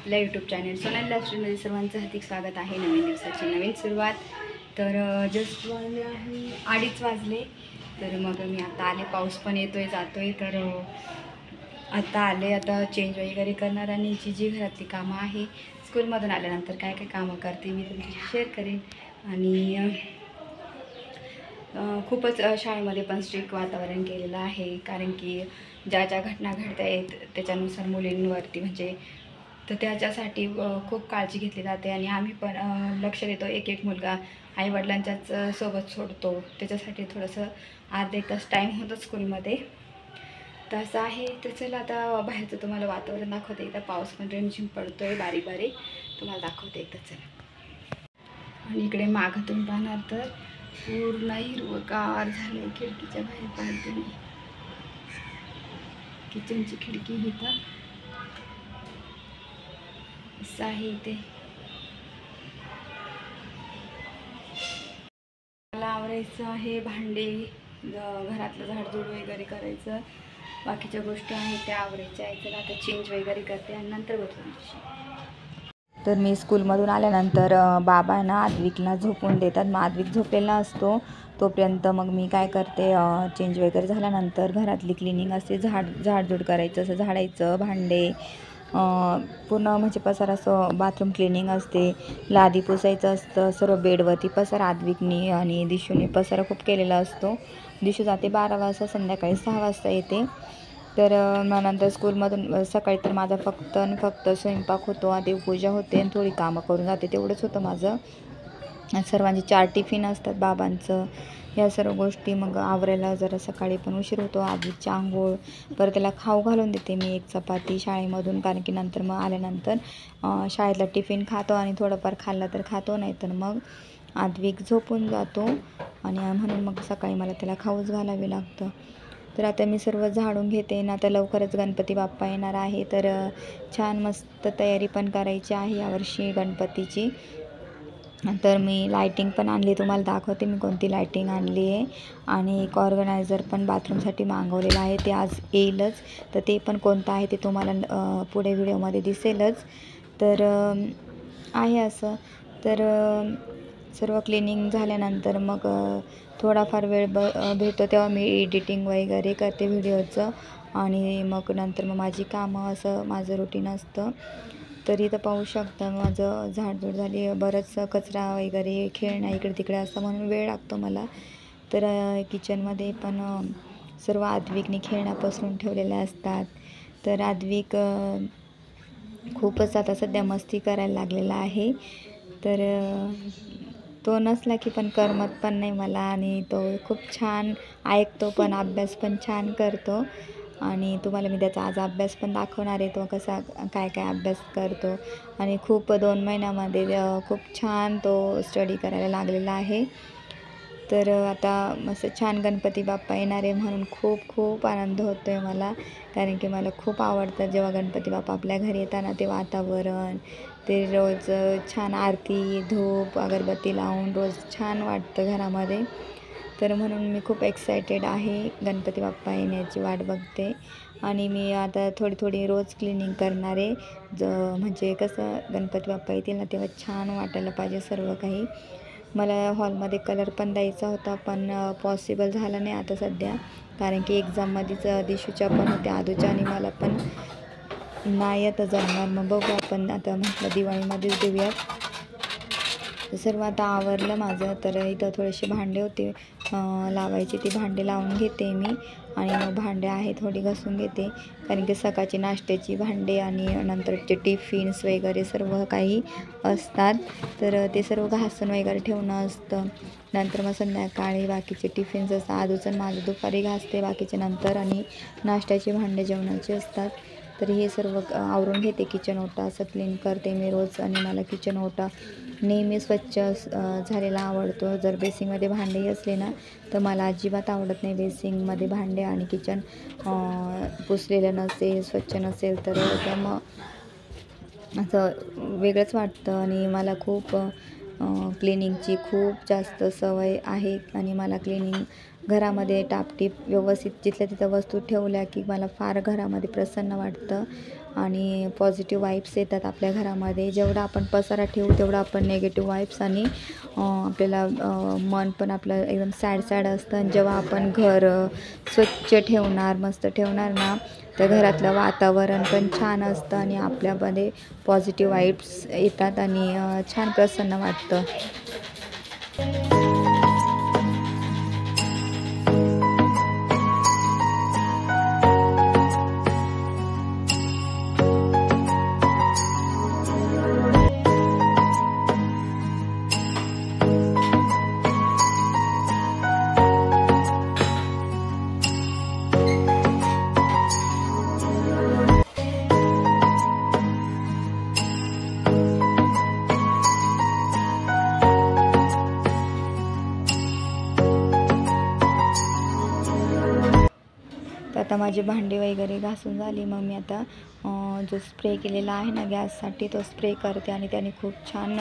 आपल्या YouTube channel Sonal लाईफस्टाईलमध्ये सर्वांचं हार्दिक स्वागत आहे। नवीन दिवसाची नवीन सुरुवात। तर जस्ट वाजले आहे 2:30 वाजले। तर मग मी आता आले, पाऊस पण येतोय जातोय। तर आता आले, आता चेंज वगैरे करणार आणि जी घरातली कामं आहे स्कूलमधून आल्यानंतर काय काय कामं करते मी तुमच्याशी शेअर करेन। आणि खूपच शाळेमध्ये पण स्ट्रिक्ट वातावरण केलेलं आहे, कारण की ज्या ज्या घटना घडत आहेत त्याच्यानुसार मुलींवरती म्हणजे तर त्याच्यासाठी खूप काळजी घेतली जाते। आणि आम्ही पण लक्ष देतो, एक एक मुलगा आईवडिलांच्याच सोबत सोडतो, त्याच्यासाठी थोडंसं अर्धा एक तास टाईम होतं स्कूलमध्ये। तसं आहे। तर चला आता बाहेरचं तुम्हाला वातावरण दाखवते एकदा, पाऊस पण रिमझिम पडतो आहे बारीक बारीक, तुम्हाला दाखवते एकदा चला। आणि इकडे मागातून पाहणार तर पूर्ण हिरवगार झालं आहे। खिडकीच्या बाहेर पाहते मी, किचनची खिडकी इथं असं आहे। इथे मला आवरायचं आहे, भांडे घरातलं झाडझूड वगैरे करायचं, बाकीच्या गोष्टी आहेत त्या आवरायच्या आहेत। चला आता चेंज वगैरे करते आणि नंतर बघू। तर मी स्कूलमधून आल्यानंतर बाबा ना आद्विकला झोपून देतात। मग आद्विक झोपलेला असतो तोपर्यंत मग मी काय करते, चेंज वगैरे झाल्यानंतर घरातली क्लिनिंग असते, झाडझूड करायचं, असं झाडायचं, भांडे पूर्ण म्हणजे पसारा, असं बाथरूम क्लिनिंग असते, लादी पुसायचं असतं, सर्व बेडवरती पसारा आद्विकनी आणि दिशूने पसारा खूप केलेला असतो। दिशू जाते 12 वाजता, संध्याकाळी 6 वाजता येते। तर मग नंतर स्कूलमधून सकाळी तर माझा फक्त स्वयंपाक होतो, देवपूजा होते आणि थोडी कामं करून जाते, तेवढंच होतं माझं। सर्वांचे 4 टिफिन असतात बाबांचं, ह्या सर्व गोष्टी मग आवरायला जरा सकाळी पण उशीर होतो। आधीची आंघोळ, परत त्याला खाऊ घालून देते मी एक चपाती शाळेमधून, कारण की नंतर मग आल्यानंतर शाळेतला टिफिन खातो आणि थोडंफार खाल्लं तर खातो, नाही तर मग आद्विक झोपून जातो। आणि म्हणून मग सकाळी मला त्याला खाऊच घालावे लागतं। तर आता मी सर्व झाडून घेते ना, आता लवकरच गणपती बाप्पा येणार आहे, तर छान मस्त तयारी पण करायची आहे यावर्षी गणपतीची। तर मी लायटिंग पण आणली, तुम्हाला दाखवते मी कोणती लायटिंग आणली आहे। आणि एक ऑर्गनायझर पण बाथरूमसाठी मागवलेलं आहे, ते आज येईलच, तर ते पण कोणतं आहे ते तुम्हाला पुढे व्हिडिओमध्ये दिसेलच। तर आहे असं। तर सर्व क्लिनिंग झाल्यानंतर मग थोडाफार वेळ भेटतो तेव्हा मी एडिटिंग वगैरे करते व्हिडिओचं, आणि मग नंतर मग माझी कामं, असं माझं रुटीन असतं। तर इथं पाहू शकता माझं झाडझूड झाली, बरंच कचरा वगैरे खेळणं इकडे तिकडे असतं म्हणून वेळ लागतो मला। तर किचनमध्ये पण सर्व आद्विकने खेळण्या पसरून ठेवलेल्या असतात। तर आद्विक खूपच आता सध्या मस्ती करायला लागलेला आहे। तर तो नसला की पण करमत पण नाही मला, आणि तो खूप छान ऐकतो पण, अभ्यास पण छान करतो। आणि तुम्हाला मी त्याचा आज अभ्यास पण दाखवणार आहे, तो कसा काय काय अभ्यास करतो। आणि खूप 2 महिन्यामध्ये खूप छान तो स्टडी करायला लागलेला आहे। तर आता मस्त छान गणपती बाप्पा येणार आहे म्हणून खूप खूप आनंद होतो आहे मला, कारण की मला खूप आवडतं जेव्हा गणपती बाप्पा आपल्या घरी येताना ते वातावरण, ते रोज छान आरती, धूप, अगरबत्ती लावून रोज छान वाटतं घरामध्ये। तर म्हणून मी खूप एक्सायटेड आहे, गणपती बाप्पा येण्याची वाट बघते। आणि मी आता थोडी थोडी रोज क्लिनिंग करणार आहे, म्हणजे कसं गणपती बाप्पा येतील ना तेव्हा छान वाटायला पाहिजे सर्व काही। मला हॉलमध्ये कलर पण द्यायचा होता, पण पॉसिबल झालं नाही आता सध्या, कारण की एक्झाममध्येच दिशूच्या पण होत्या, आदूच्या, आणि मला पण नाही आता जमणार। मग बघू आपण, आता म्हटलं दिवाळीमध्येच देऊयात। सर्व आता आवरलं माझं। तर इथं थोडेसे भांडे होते लावायचे, ते भांडे लावून घेते मी, आणि मग भांडे आहे थोडी घासून घेते, कारण की सकाळची नाश्त्याची भांडे आणि नंतरचे टिफिन्स वगैरे सर्व काही असतात, तर ते सर्व घासून वगैरे ठेवणं असतं। नंतर मग संध्याकाळी बाकीचे टिफिन्स असतात, आजूचं माझं दुपारी घासते बाकीचे नंतर, आणि नाश्त्याची भांडे जेवणाचे असतात। तर हे सर्व आवरून घेते, किचन ओटा असं क्लीन करते मी रोज, आणि मला किचन ओटा नेहमी स्वच्छ झालेला आवडतो। जर बेसिंगमध्ये भांडेही असले ना तर मला अजिबात आवडत नाही बेसिंगमध्ये भांडे, आणि किचन पुसलेलं नसेल, स्वच्छ नसेल तर एकदम असं वेगळंच वाटतं। आणि मला खूप क्लिनिंगची खूप जास्त सवय आहे, आणि मला क्लिनिंग घरामध्ये टापटीप व्यवस्थित जिथल्या तिथं वस्तू ठेवल्या की मला फार घरामध्ये प्रसन्न वाटतं। आणि पॉझिटिव्ह वाईब्स येतात आपल्या घरामध्ये. जेवढा आपण पसारा ठेवू तेवढा आपण निगेटिव्ह वाईब्स आणि आपल्याला मन पण आपलं एकदम सॅड सॅड असतं. आणि जेव्हा आपण घर स्वच्छ ठेवणार, मस्त ठेवणार ना, तर घरातलं वातावरण पण छान असतं आणि आपल्यामध्ये पॉझिटिव्ह वाईब्स येतात आणि छान प्रसन्न वाटतं. आता माझी भांडी वगैरे घासून झाली. मग मी आता जो स्प्रे केलेला आहे ना गॅससाठी तो स्प्रे करते आणि त्याने खूप छान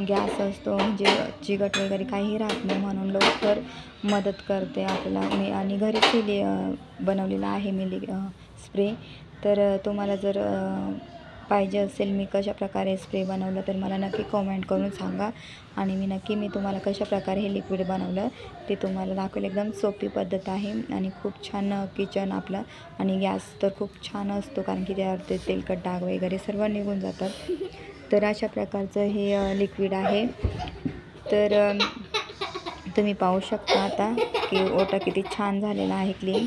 गॅस असतो, म्हणजे चिकट वगैरे काहीही राहत नाही, म्हणून लवकर मदत करते आपल्याला. मी आणि घरीच बनवलेला आहे मी स्प्रे. तर तुम्हाला जर पाहिजे असेल मी कशाप्रकारे स्प्रे बनवलं तर मला नक्की कमेंट करून सांगा आणि मी तुम्हाला कशाप्रकारे हे लिक्विड बनवलं ते तुम्हाला दाखवेल. एकदम सोपी पद्धत आहे आणि खूप छान किचन आपलं आणि गॅस तर खूप छान असतो, कारण की त्यावर ते तेलकट डाग वगैरे सर्व निघून जातात. तर अशा प्रकारचं हे लिक्विड आहे. तर तुम्ही पाहू शकता आता की ओटा किती छान झालेला आहे, क्लीन.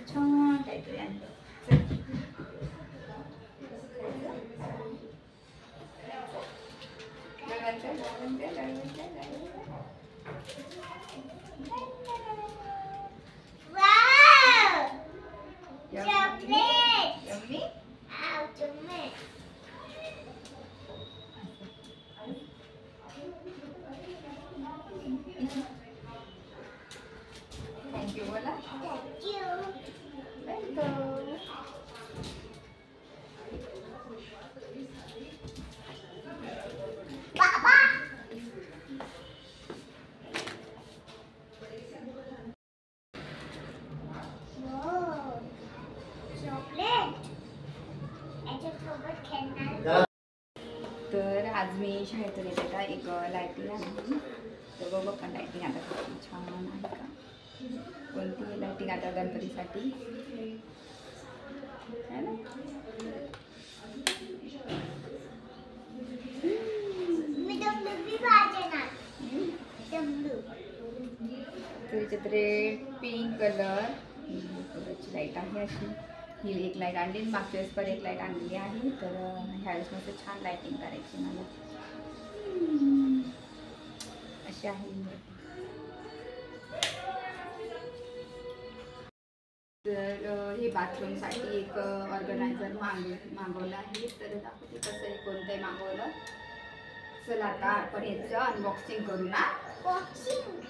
छान काहीतरी आणलं. थँक्यू बोला. तर आज मी शाळेतून येते का एक लायटिंग आणली. तर बघू पण लायटिंग आता खूप छान आहे का. कोणती लायटिंग आता गणपतीसाठी है ना. त्याच्यात रेड पिंक कलरची लाईट आहे अशी. ही एक लाईट आणली, मागच्या वेळेस पण एक लाईट आणलेली आहे. तर ह्यावेळेस मस्त छान लाईटिंग करायची मला. अशी आहे. तर हे बाथरूमसाठी एक ऑर्गनायझर मागवलं आहे. तर दाखवते कसं आहे, कोणतंही मागवलं. चला आता आपण याचं अनबॉक्सिंग करू ना. अनबॉक्सिंग करू.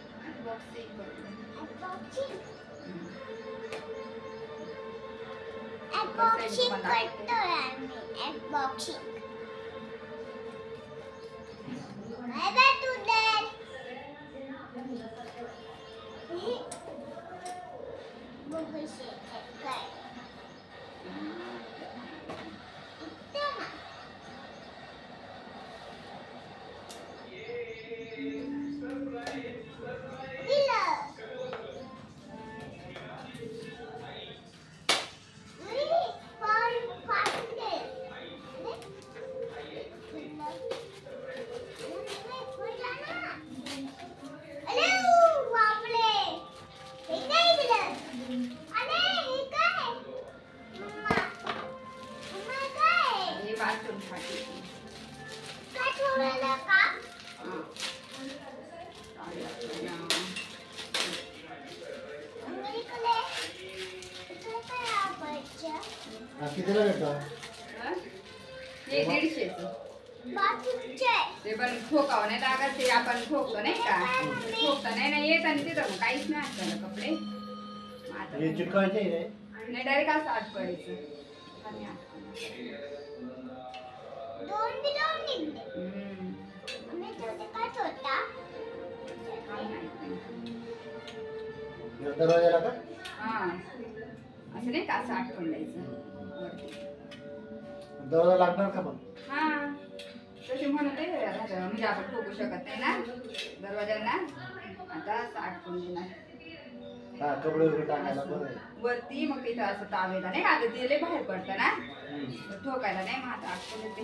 कितीला भेटतो? हे 150चं. ते पण ठोकावं नाही लागत. ते आपण ठोकतो नाही का, ठोकता नाही येत आणि तिथं काहीच नाही असतं कपडे. हे चिटकायचं आहे नाही, डायरेक्ट असं आत पडायचं. हम्म. काय माहिती. दरवाजाला का? हा असं नाही का, असं आटकून द्यायचं वरती. दरवाजा लागणार का मग? हा तसे म्हणत आहे म्हणजे आपण ठोकू शकत नाही ना दरवाजाला, आता असं आटकून देणार हा, कपडे वगैरे टाकायला बरं आहे. वरती. मग इथं असं तावेला नाही का, आता दिले बाहेर पडतं ना, ठोकायला नाही. मग आता आटकून देते.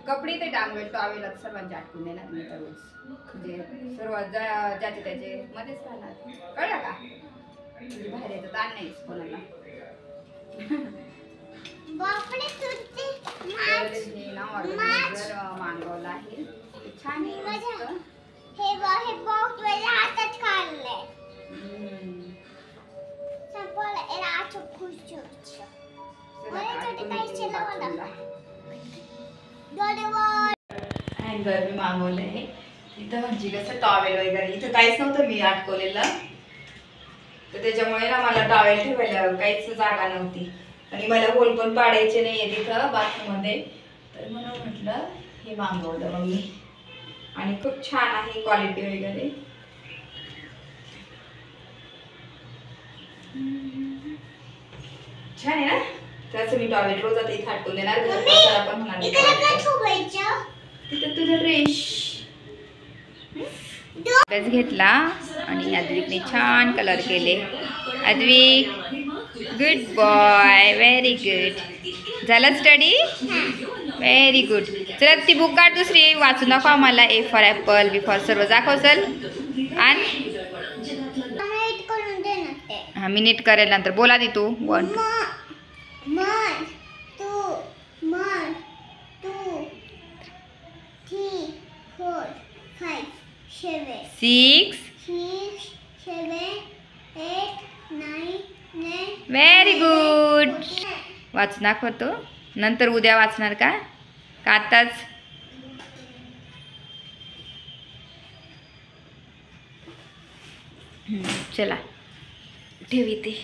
कपडे ते टांगवेल टॉवेला सर्वांचे आटकून देणार मी तर रोज, म्हणजे सर्व ज्याचे त्याचे मध्येच राहणार. कळलं का? म्हणजे बाहेर येतं ताण नाहीच कोणाला. तर हे ना ऑर्गनायझर मागवलं आहे, ते छान आहे मस्त. हँगर मी मागवलंय. इथं म्हणजे कसं टॉवेल वगैरे इथं काहीच नव्हतं मी अटकवलेलं, तर त्याच्यामुळे ना मला टॉवेल ठेवायला काहीच जागा नव्हती आणि मला होल पण पाडायचे नाहीये तिथं बाथरूम मध्ये, तर म्हणून म्हटलं हे मागवलं मग मी. आणि खूप छान आहे क्वालिटी वगैरे. छान आहे ना. त्याचं मी टॉवेल रोज आता इथं अटकून देणार, पण होणार तिथं तुझा ड्रेस ड्रेस घेतला आणि अद्विकने छान कलर केले. Advik good boy, very good. झालं स्टडी? Very good. चला ती बुक काढ दुसरी वाचून दाखव आम्हाला. A for apple, B for सर्व दाखव चल. आणि हा मी नीट करेल नंतर. बोला दी तू. 1 2 3 4 5 6 7 8 9 व्हेरी गुड. वाच दाखवतो नंतर. उद्या वाचणार का आताच? चला ठेव इथे.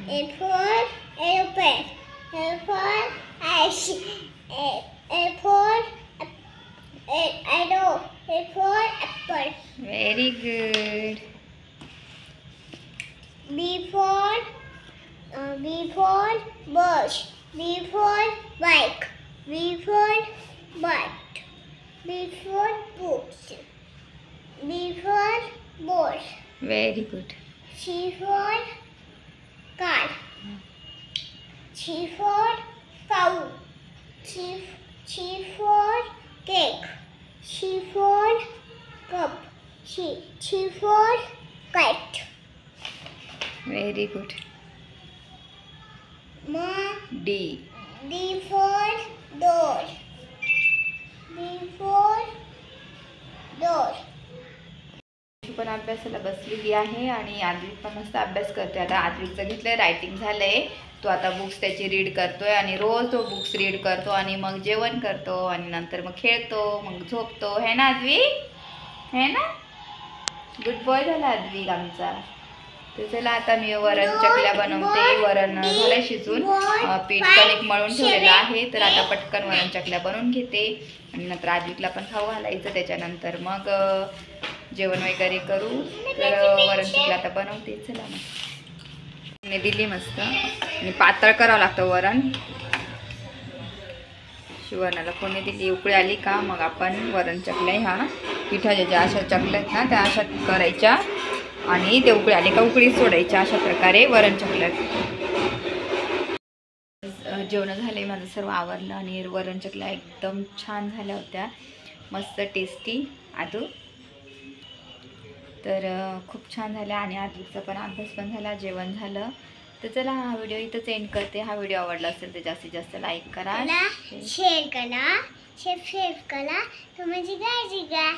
A for airplane. A for ice. A for arrow. A for apple. Very good. B for bus. B for bike. B for bat. B for books. B for ball. Very good. C for car. C for cow. C for cake. C for cup. C for kite. Very good. D. D for door. D for door. पण अभ्यासाला बसलेली आहे आणि आद्विक पण मस्त अभ्यास करतोय. आता आद्विकचं घेतलंय, रायटिंग झालंय. तो आता बुक्स त्याची रीड करतोय आणि रोज तो बुक्स रीड करतो आणि मग जेवण करतो आणि नंतर मग खेळतो, मग झोपतो. है ना आद्विक? है ना? गुड बॉय झाला आद्विक आमचा. तर चला आता मी वरण चकल्या बनवते. वरण झालंय शिजून, पीठ कणिक मळून ठेवलेलं आहे. तर आता पटकन वरण चकल्या बनवून घेते आणि नंतर आद्विकला पण खाऊ घालायचं. त्याच्यानंतर मग जेवण वगैरे करू. तर वरण चकल्या आता बनवते. चला मग मी दिली मस्त आणि पातळ करावं लागतं वरण. शिवणाला कोणी दिली. उकळी आली का मग आपण वरण चकल्या ह्या पिठाच्या ज्या अशा चकल्या आहेत ना त्या अशा करायच्या आणि ते उकळी आली का उकळी सोडायच्या. अशा प्रकारे वरण चकल्या. जेवण झाले माझं सर्व आवरलं आणि वरण चकल्या एकदम छान झाल्या होत्या, मस्त टेस्टी. आदू तर खूप छान झाल्या आणि आदूचा पण अभ्यास पण झाला, जेवण झालं. तर चला हा व्हिडिओ इथंच एंड करते. हा व्हिडिओ आवडला असेल तर जास्तीत जास्त लाईक करा, शेअर करा, सबस्क्राईब करा. तुम्ही काळजी घ्या.